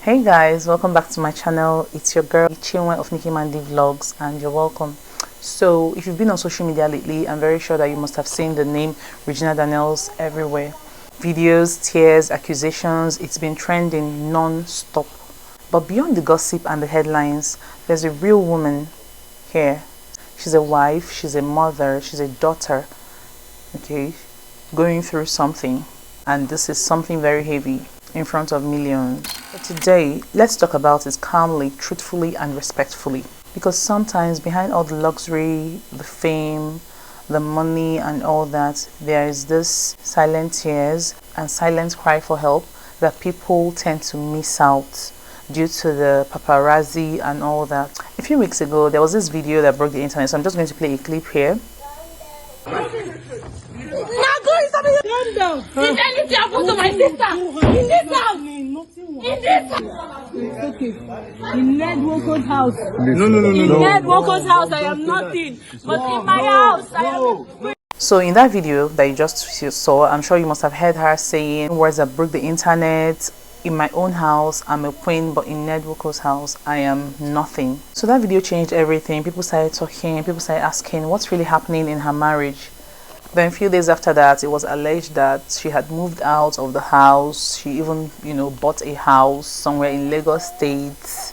Hey guys, welcome back to my channel. It's your girl Chinwe of Nikki Mandy Vlogs, and you're welcome. So if you've been on social media lately, I'm very sure that you must have seen the name Regina Daniels everywhere. Videos, tears, accusations, it's been trending non-stop. But beyond the gossip and the headlines, there's a real woman here. She's a wife, she's a mother, she's a daughter, okay, going through something, and this is something very heavy in front of millions. But today, let's talk about it calmly, truthfully, and respectfully. Because sometimes behind all the luxury, the fame, the money, and all that, there is this silent tears and silent cry for help that people tend to miss out due to the paparazzi and all that. A few weeks ago, there was this video that broke the internet, so I'm just going to play a clip here. Calm down. Did anything happen to my sister? In this house? In this house? It's okay. In Ned Nwoko's house. No. In Ned Nwoko's house, I am nothing. But in my house, I am. So in that video that you just saw, I'm sure you must have heard her saying words that broke the internet. In my own house, I'm a queen, but in Ned Nwoko's house, I am nothing. So that video changed everything. People started talking, people started asking what's really happening in her marriage. Then a few days after that, it was alleged that she had moved out of the house. She even, bought a house somewhere in Lagos State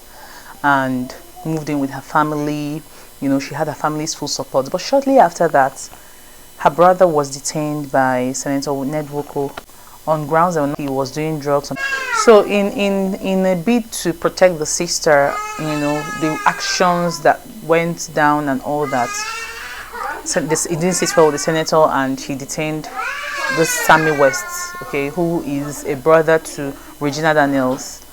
and moved in with her family. She had her family's full support. But shortly after that, her brother was detained by Senator Ned Nwoko on grounds that he was doing drugs. So in a bid to protect the sister, the actions that went down and all that, it didn't sit well with the senator, and he detained this Sammy West, okay, who is a brother to Regina Daniels.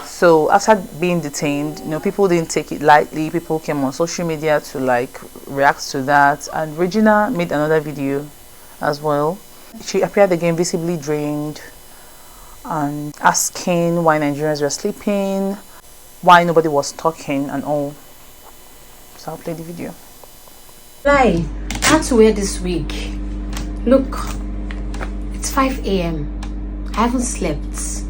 So after being detained, people didn't take it lightly. People came on social media to react to that, and Regina made another video as well. She appeared again visibly drained and asking why Nigerians were sleeping, why nobody was talking and all. So I'll play the video. I had to wear this wig. Look, it's 5 a.m. I haven't slept.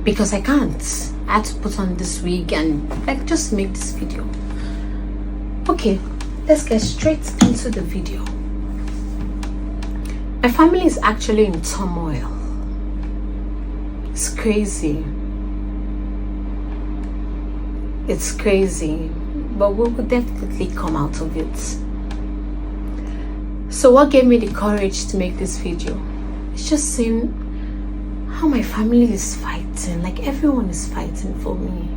Because I can't. I had to put on this wig and just make this video. Okay, let's get straight into the video. My family is actually in turmoil. It's crazy. It's crazy. But we will definitely come out of it. So what gave me the courage to make this video? It's just seeing how my family is fighting. Everyone is fighting for me.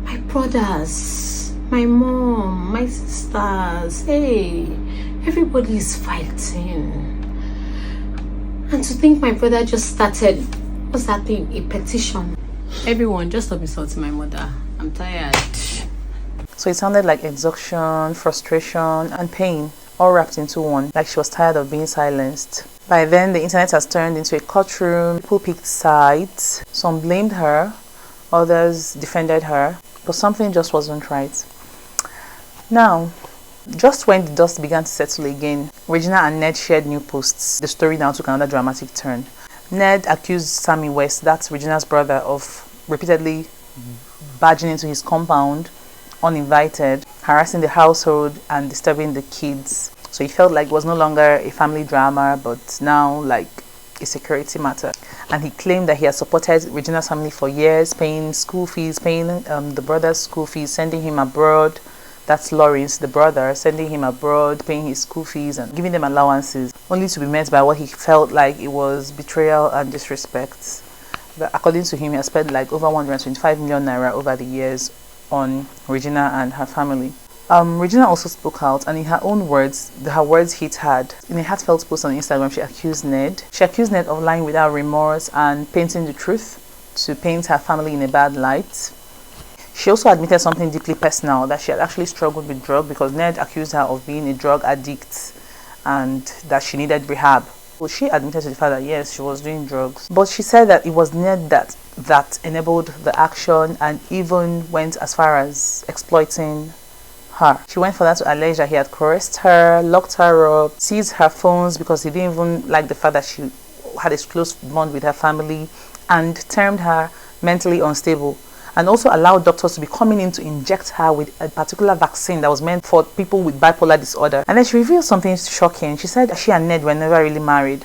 My brothers, my mom, my sisters, hey, everybody is fighting. And to think my brother just started, what's that thing, a petition. Everyone, just stop insulting my mother. I'm tired. So it sounded like exhaustion, frustration, and pain, all wrapped into one, like she was tired of being silenced. By then, the internet has turned into a courtroom. People picked sides. Some blamed her, others defended her, but something just wasn't right. Now, just when the dust began to settle again, Regina and Ned shared new posts. The story now took another dramatic turn. Ned accused Sammy West, that's Regina's brother, of repeatedly barging into his compound uninvited, harassing the household and disturbing the kids. So he felt like it was no longer a family drama, but now a security matter. And he claimed that he had supported Regina's family for years, paying school fees, paying the brother's school fees, sending him abroad. That's Lawrence, the brother, sending him abroad, paying his school fees and giving them allowances, only to be met by what he felt like it was betrayal and disrespect. But according to him, he has spent over 125 million naira over the years on Regina and her family. Regina also spoke out, and in her own words, her words hit hard. In a heartfelt post on Instagram, she accused Ned of lying without remorse and painting the truth to paint her family in a bad light. She also admitted something deeply personal, that she had actually struggled with drugs because Ned accused her of being a drug addict and that she needed rehab. Well, she admitted to the fact that yes, she was doing drugs, but she said that it was Ned that enabled the action and even went as far as exploiting her. She went for that to allege that he had coerced her, locked her up, seized her phones because he didn't even like the fact that she had a close bond with her family, and termed her mentally unstable, and also allowed doctors to be coming in to inject her with a particular vaccine that was meant for people with bipolar disorder. And then she revealed something shocking. She said she and Ned were never really married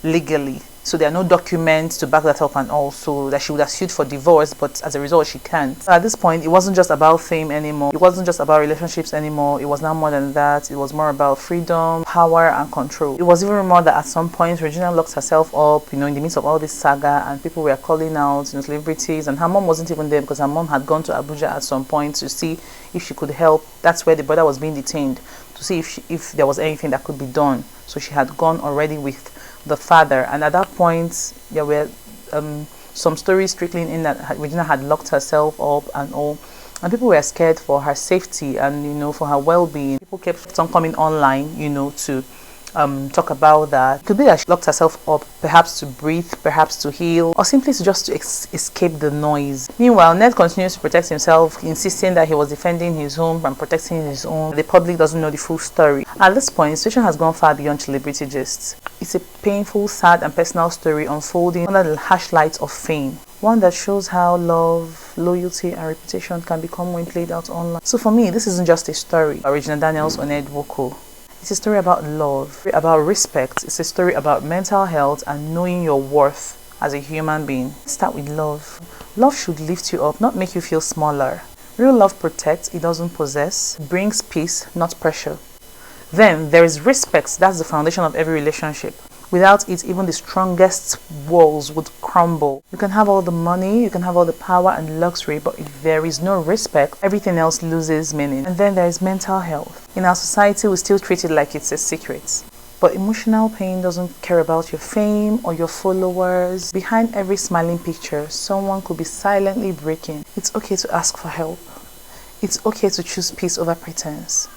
legally, so there are no documents to back that up, and also that she would have sued for divorce, but as a result she can't. So at this point, it wasn't just about fame anymore, it wasn't just about relationships anymore, it was now more than that. It was more about freedom, power and control. It was even more that at some point Regina locked herself up, in the midst of all this saga, and people were calling out, celebrities, and her mom wasn't even there because her mom had gone to Abuja at some point to see if she could help. That's where the brother was being detained, to see if there was anything that could be done. So she had gone already with the father, and at that point there were some stories trickling in that Regina had locked herself up and all, and people were scared for her safety and for her well-being. People kept on coming online to talk about that. It could be that she locked herself up, perhaps to breathe, perhaps to heal, or simply just to escape the noise. Meanwhile, Ned continues to protect himself, insisting that he was defending his home and protecting his own. The public doesn't know the full story. At this point, the situation has gone far beyond celebrity gists. It's a painful, sad and personal story unfolding under the harsh light of fame. One that shows how love, loyalty and reputation can become when played out online. So for me, this isn't just a story about Regina Daniels or Ned Nwoko. It's a story about love, about respect. It's a story about mental health and knowing your worth as a human being. Start with love. Love should lift you up, not make you feel smaller. Real love protects, it doesn't possess. It brings peace, not pressure. Then there is respect. That's the foundation of every relationship. Without it, even the strongest walls would crumble. You can have all the money, you can have all the power and luxury, but if there is no respect, everything else loses meaning. And then there is mental health. In our society, we still treat it like it's a secret. But emotional pain doesn't care about your fame or your followers. Behind every smiling picture, someone could be silently breaking. It's okay to ask for help. It's okay to choose peace over pretense.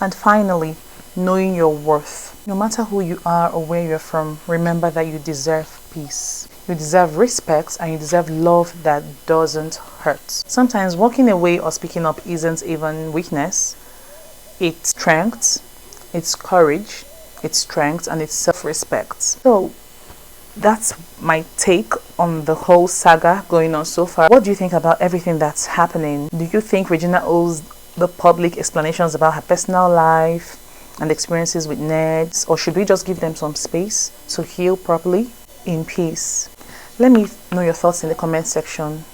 And finally, knowing your worth. No matter who you are or where you're from, remember that you deserve peace. You deserve respect and you deserve love that doesn't hurt. Sometimes walking away or speaking up isn't even weakness. It's strength, it's courage, it's strength, and it's self-respect. So that's my take on the whole saga going on so far. What do you think about everything that's happening? Do you think Regina owes the public explanations about her personal life and experiences with Ned, or should we just give them some space to heal properly in peace? Let me know your thoughts in the comment section,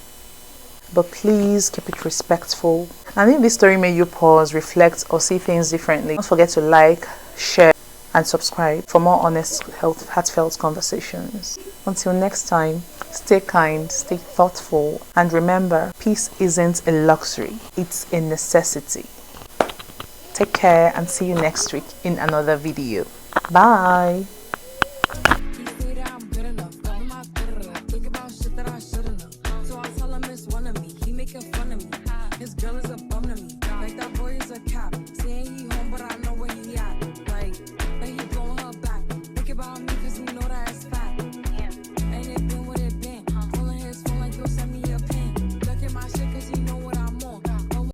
but please keep it respectful. And if this story made you pause, reflect, or see things differently, don't forget to like, share and subscribe for more honest, heartfelt conversations. Until next time, stay kind, stay thoughtful, and remember, peace isn't a luxury, it's a necessity. Take care and see you next week in another video. Bye.